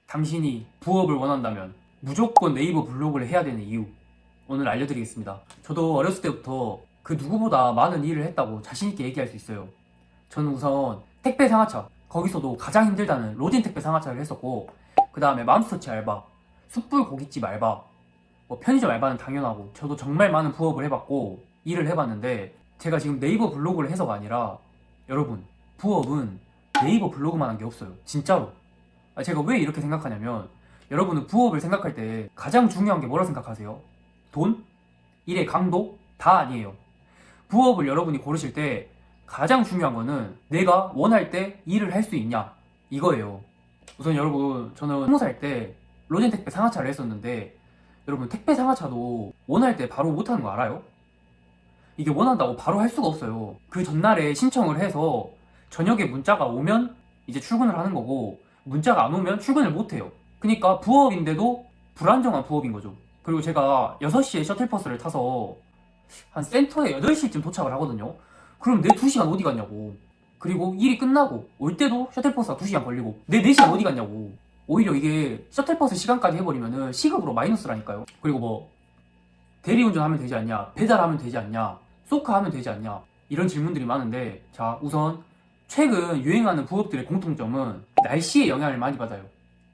당신이 부업을 원한다면 무조건 네이버 블로그를 해야 되는 이유 오늘 알려드리겠습니다. 저도 어렸을 때부터 그 누구보다 많은 일을 했다고 자신있게 얘기할 수 있어요. 저는 우선 택배 상하차, 거기서도 가장 힘들다는 로진 택배 상하차를 했었고, 그 다음에 맘스터치 알바, 숯불 고깃집 알바, 편의점 알바는 당연하고, 저도 정말 많은 부업을 해봤고 일을 해봤는데, 제가 지금 네이버 블로그를 해서가 아니라, 여러분, 부업은 네이버 블로그만 한 게 없어요. 진짜로. 제가 왜 이렇게 생각하냐면, 여러분은 부업을 생각할 때 가장 중요한 게 뭐라 생각하세요? 돈? 일의 강도? 다 아니에요. 부업을 여러분이 고르실 때 가장 중요한 거는 내가 원할 때 일을 할 수 있냐, 이거예요. 우선 여러분, 저는 20살 때 로진 택배 상하차를 했었는데, 여러분, 택배 상하차도 원할 때 바로 못하는 거 알아요? 이게 원한다고 바로 할 수가 없어요. 그 전날에 신청을 해서 저녁에 문자가 오면 이제 출근을 하는 거고, 문자가 안 오면 출근을 못 해요. 그러니까 부업인데도 불안정한 부업인 거죠. 그리고 제가 6시에 셔틀버스를 타서 한 센터에 8시쯤 도착을 하거든요. 그럼 내 2시간 어디 갔냐고. 그리고 일이 끝나고 올 때도 셔틀버스가 2시간 걸리고 내 4시간 어디 갔냐고. 오히려 이게 셔틀버스 시간까지 해버리면은 시급으로 마이너스라니까요. 그리고 대리운전 하면 되지 않냐, 배달하면 되지 않냐, 소카 하면 되지 않냐, 이런 질문들이 많은데, 자, 우선 최근 유행하는 부업들의 공통점은 날씨의 영향을 많이 받아요.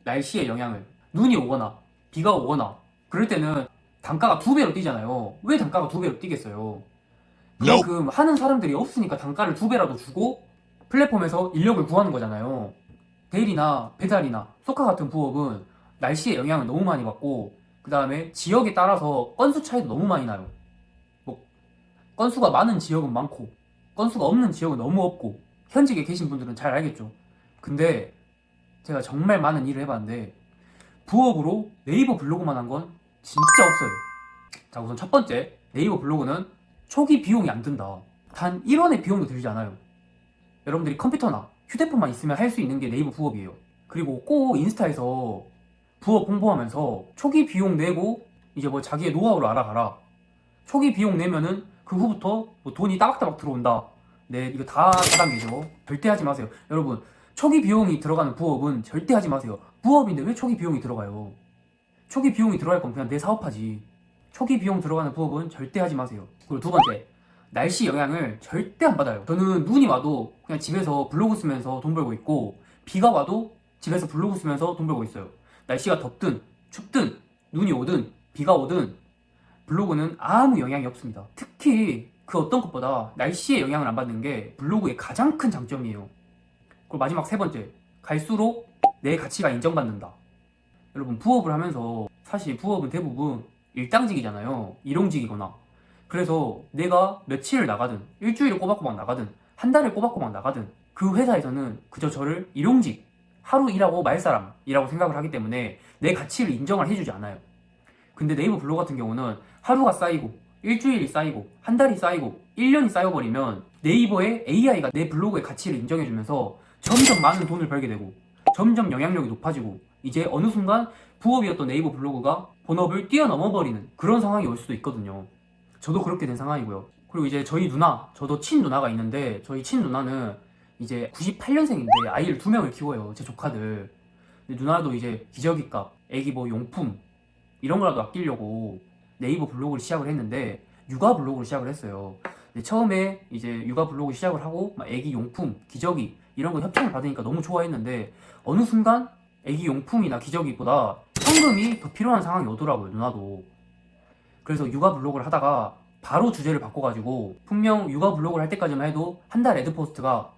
날씨의 영향을. 눈이 오거나 비가 오거나 그럴 때는 단가가 2배로 뛰잖아요. 왜 단가가 2배로 뛰겠어요? 그만큼 하는 사람들이 없으니까 단가를 2배라도 주고 플랫폼에서 인력을 구하는 거잖아요. 데일이나 배달이나 소카 같은 부업은 날씨의 영향을 너무 많이 받고, 그 다음에 지역에 따라서 건수 차이도 너무 많이 나요. 건수가 많은 지역은 많고 건수가 없는 지역은 너무 없고, 현직에 계신 분들은 잘 알겠죠. 근데 제가 정말 많은 일을 해봤는데 부업으로 네이버 블로그만 한 건 진짜 없어요. 자, 우선 첫 번째, 네이버 블로그는 초기 비용이 안 든다. 단 1원의 비용도 들지 않아요. 여러분들이 컴퓨터나 휴대폰만 있으면 할 수 있는 게 네이버 부업이에요. 그리고 꼭 인스타에서 부업 홍보하면서 초기 비용 내고 이제 자기의 노하우를 알아가라, 초기 비용 내면은 그 후부터 돈이 따박따박 들어온다. 네, 이거 다 4단계죠. 절대 하지 마세요. 여러분, 초기 비용이 들어가는 부업은 절대 하지 마세요. 부업인데 왜 초기 비용이 들어가요? 초기 비용이 들어갈 건 그냥 내 사업하지. 초기 비용 들어가는 부업은 절대 하지 마세요. 그리고 두 번째, 날씨 영향을 절대 안 받아요. 저는 눈이 와도 그냥 집에서 블로그 쓰면서 돈 벌고 있고, 비가 와도 집에서 블로그 쓰면서 돈 벌고 있어요. 날씨가 덥든 춥든 눈이 오든 비가 오든 블로그는 아무 영향이 없습니다. 특히 그 어떤 것보다 날씨에 영향을 안 받는 게 블로그의 가장 큰 장점이에요. 그리고 마지막 세 번째, 갈수록 내 가치가 인정받는다. 여러분, 부업을 하면서 사실 부업은 대부분 일당직이잖아요. 일용직이거나. 그래서 내가 며칠을 나가든 일주일을 꼬박꼬박 나가든 한 달을 꼬박꼬박 나가든 그 회사에서는 그저 저를 일용직, 하루 일하고 말 사람이라고 생각을 하기 때문에 내 가치를 인정을 해주지 않아요. 근데 네이버 블로그 같은 경우는 하루가 쌓이고 일주일이 쌓이고 한 달이 쌓이고 1년이 쌓여버리면 네이버의 AI가 내 블로그의 가치를 인정해주면서 점점 많은 돈을 벌게 되고 점점 영향력이 높아지고, 이제 어느 순간 부업이었던 네이버 블로그가 본업을 뛰어넘어버리는 그런 상황이 올 수도 있거든요. 저도 그렇게 된 상황이고요. 그리고 이제 저희 누나, 저도 친누나가 있는데, 저희 친누나는 이제 98년생인데 아이를 2명을 키워요. 제 조카들. 근데 누나도 이제 기저귀값, 애기 용품 이런 거라도 아끼려고 네이버 블로그를 시작을 했는데, 육아 블로그를 시작을 했어요. 근데 처음에 이제 육아 블로그 시작을 하고 애기 용품, 기저귀 이런 거 협찬을 받으니까 너무 좋아했는데, 어느 순간 애기 용품이나 기저귀보다 현금이 더 필요한 상황이 오더라고요, 누나도. 그래서 육아 블로그를 하다가 바로 주제를 바꿔가지고, 분명 육아 블로그를 할 때까지만 해도 한 달 애드포스트가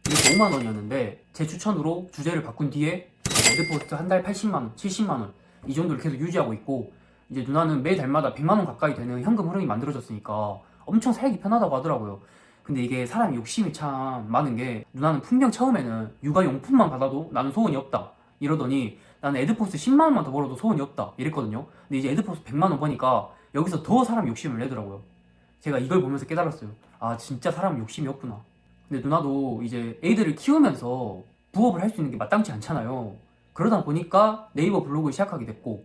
이렇게 5만 원이었는데 제 추천으로 주제를 바꾼 뒤에 애드포스트 한 달 80만 원, 70만 원 이 정도를 계속 유지하고 있고, 이제 누나는 매달마다 100만 원 가까이 되는 현금 흐름이 만들어졌으니까 엄청 살기 편하다고 하더라고요. 근데 이게 사람이 욕심이 참 많은 게, 누나는 분명 처음에는 육아용품만 받아도 나는 소원이 없다 이러더니, 나는 애드포스 10만 원만 더 벌어도 소원이 없다 이랬거든요. 근데 이제 애드포스 100만 원 버니까 여기서 더 사람 욕심을 내더라고요. 제가 이걸 보면서 깨달았어요. 아, 진짜 사람 욕심이 없구나. 근데 누나도 이제 애들을 키우면서 부업을 할 수 있는 게 마땅치 않잖아요. 그러다 보니까 네이버 블로그를 시작하게 됐고,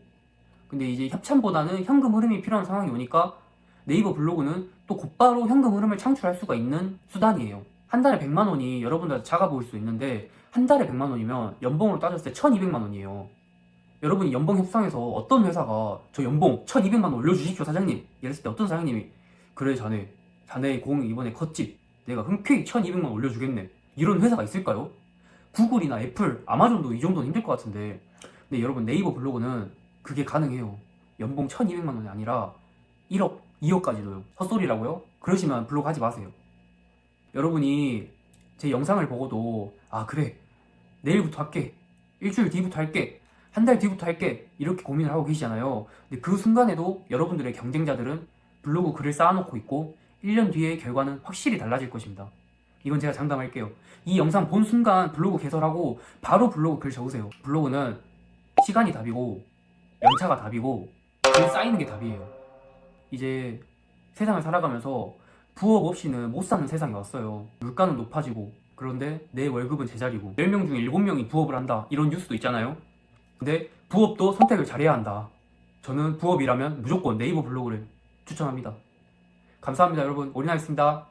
근데 이제 협찬보다는 현금 흐름이 필요한 상황이 오니까 네이버 블로그는 또 곧바로 현금 흐름을 창출할 수가 있는 수단이에요. 한 달에 100만 원이 여러분들 작아 보일 수 있는데, 한 달에 100만 원이면 연봉으로 따졌을 때 1200만 원이에요. 여러분이 연봉 협상에서 어떤 회사가 저 연봉 1200만 원 올려주십시오 사장님 이랬을 때 어떤 사장님이 그래 자네의 공이 이번에 컸지 내가 흔쾌히 1200만 원 올려주겠네 이런 회사가 있을까요? 구글이나 애플, 아마존도 이 정도는 힘들 것 같은데 근데 여러분 네이버 블로그는 그게 가능해요. 연봉 1200만 원이 아니라 1억, 2억까지도요. 헛소리라고요? 그러시면 블로그 하지 마세요. 여러분이 제 영상을 보고도 아 그래 내일부터 할게 일주일 뒤부터 할게 한 달 뒤부터 할게 이렇게 고민을 하고 계시잖아요. 근데 그 순간에도 여러분들의 경쟁자들은 블로그 글을 쌓아놓고 있고 1년 뒤의 결과는 확실히 달라질 것입니다. 이건 제가 장담할게요. 이 영상 본 순간 블로그 개설하고 바로 블로그 글 적으세요. 블로그는 시간이 답이고 연차가 답이고 글 쌓이는 게 답이에요. 이제 세상을 살아가면서 부업 없이는 못 사는 세상이 왔어요. 물가는 높아지고 그런데 내 월급은 제자리고 10명 중에 7명이 부업을 한다 이런 뉴스도 있잖아요. 근데 부업도 선택을 잘해야 한다. 저는 부업이라면 무조건 네이버 블로그를 추천합니다. 감사합니다 여러분. 올인하겠습니다.